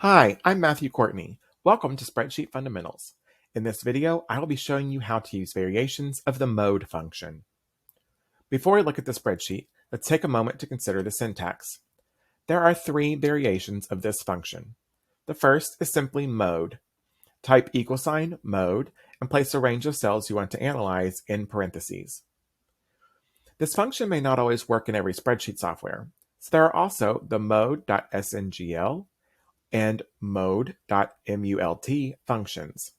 Hi, I'm Matthew Courtney. Welcome to Spreadsheet Fundamentals. In this video, I will be showing you how to use variations of the mode function. Before we look at the spreadsheet, let's take a moment to consider the syntax. There are three variations of this function. The first is simply mode. Type =, mode, and place a range of cells you want to analyze in parentheses. This function may not always work in every spreadsheet software, so there are also the mode.sngl and mode.mult functions.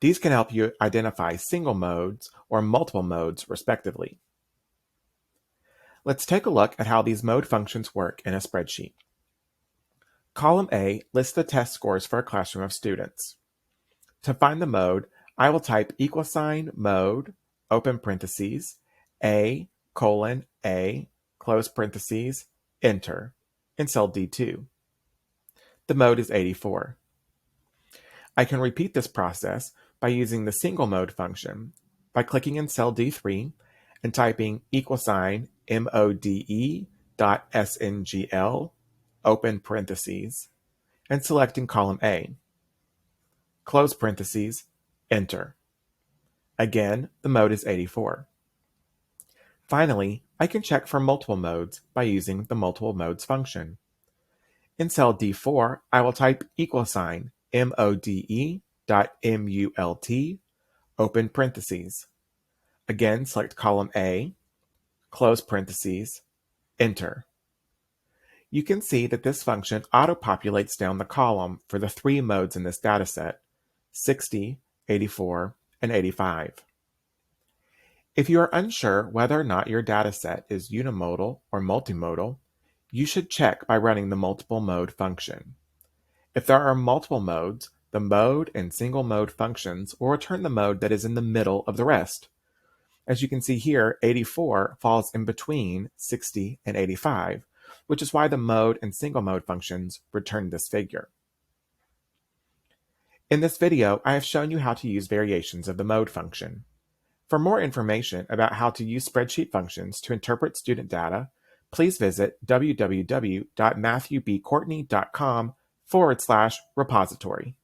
These can help you identify single modes or multiple modes, respectively. Let's take a look at how these mode functions work in a spreadsheet. Column A lists the test scores for a classroom of students. To find the mode, I will type =mode, open parentheses, A:(A), close parentheses, enter, in cell D2. The mode is 84. I can repeat this process by using the single mode function by clicking in cell D3 and typing =mode.sngl, open parentheses, and selecting column A. Close parentheses, enter. Again, the mode is 84. Finally, I can check for multiple modes by using the multiple modes function. In cell D4, I will type =mode.mult, open parentheses. Again, select column A, close parentheses, enter. You can see that this function auto-populates down the column for the three modes in this dataset, 60, 84, and 85. If you are unsure whether or not your dataset is unimodal or multimodal, you should check by running the multiple mode function. If there are multiple modes, the mode and single mode functions will return the mode that is in the middle of the rest. As you can see here, 84 falls in between 60 and 85, which is why the mode and single mode functions return this figure. In this video, I have shown you how to use variations of the mode function. For more information about how to use spreadsheet functions to interpret student data, please visit www.matthewbcourtney.com/repository.